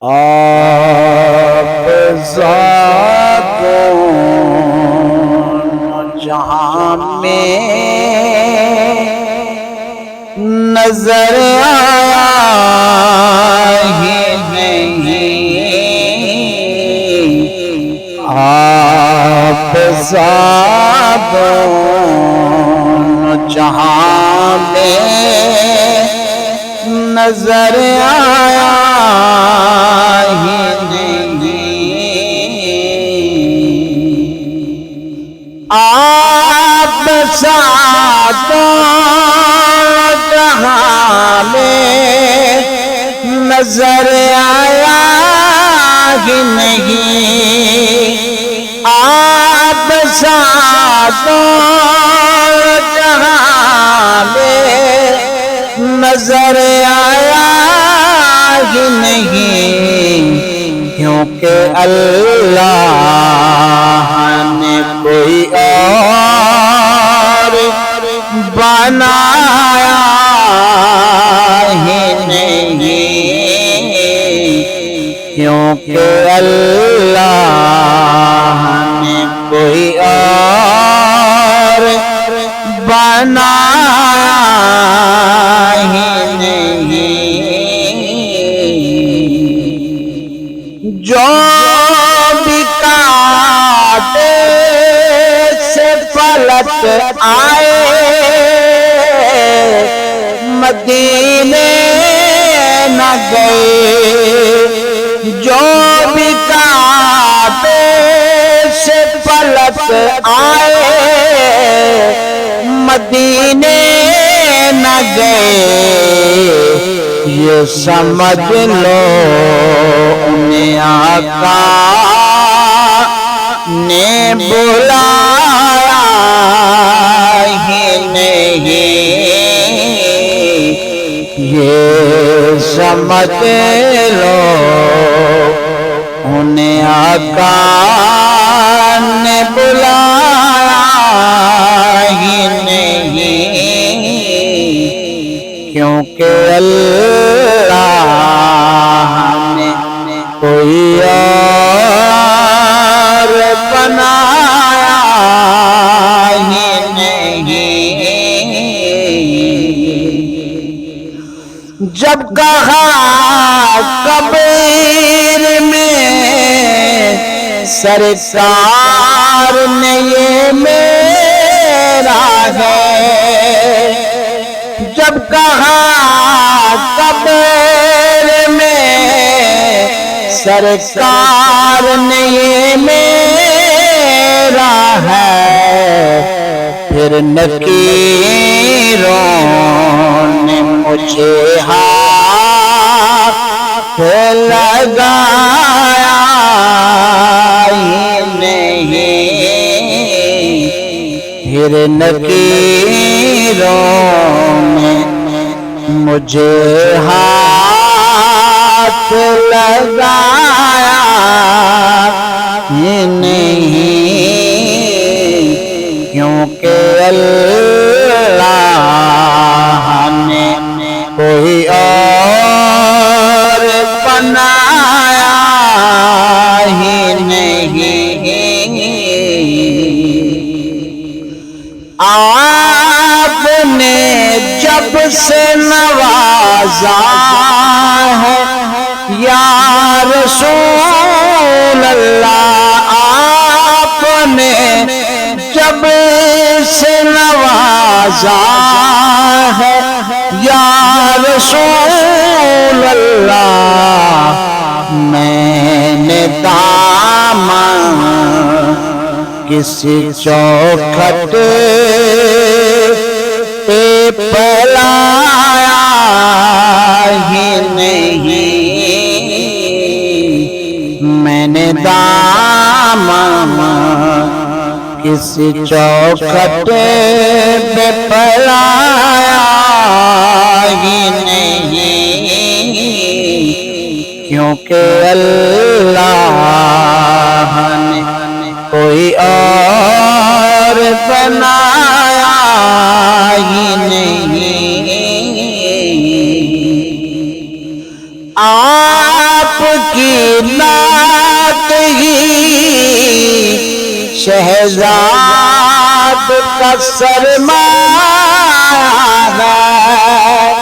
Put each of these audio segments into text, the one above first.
آپ ذاتوں جہاں میں نظر آیا ہی نہیں، آپ ذاتوں جہاں میں نظر آیا ہی نہیں، آپ ذاتوں جہاں میں نظر آیا ہی نہیں، آپ ذاتوں جہاں میں نظر آیا ہی نہیں، کیونکہ اللہ نے کوئی اور بنایا ہی نہیں، کیونکہ اللہ نے کوئی اور بنایا ہی نہیں، جو بھی کانٹے سے پلٹ آئے مدینے نہ گئے، جو بھی کانٹے سے پلٹ آئے مدینے نہ گئے، یہ سمجھ لو انہیں آقا نے بلایا ہی نہیں، یہ سمجھ لو انہیں آقا نے بلایا ہی نہیں، کیونکہ اللہ نے کوئی اور بنایا ہی نہیں، جب کہا قبر میں سرکار نے یہ میرا ہے، جب کہا قبر میں سرکار نے یہ میرا ہے، پھر نکیروں نے مجھے ہاتھ لگایا ہی نہیں، پھر نکیروں نے مجھے ہاتھ لگایا ہی نہیں، کیونکہ اللہ نے کوئی اور بنایا ہی نہیں، آپ نے جب سے نوازا ہے یا رسول اللہ، آپ نے جب سے نوازا ہے یا رسول اللہ، میں نے دامن کسی چوکھٹ پہ پھیلایا ہی نہیں، میں نے دامن کسی چوکھٹ پہ پھیلایا ہی نہیں، کیونکہ اللہ نے کوئی اور بنایا ہی نہیں، آپ کی نعت ہی شہزاد کا سرمایہ ہے،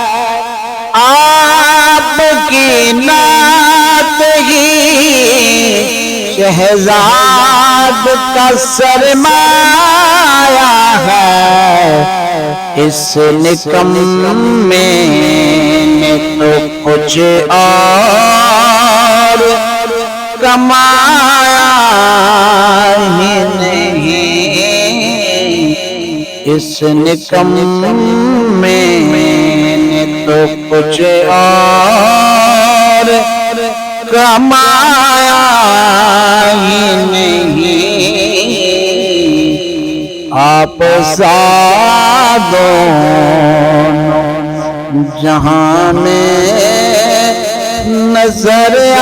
آپ کی نعت ہی شہزاد کا سرمایہ ہے، اس نکمے نے تو کچھ اور کمایا ہی نہیں، اس نکمے نے تو کچھ اور کمایا ہی نہیں، آپ دونوں جہاں میں نظر آ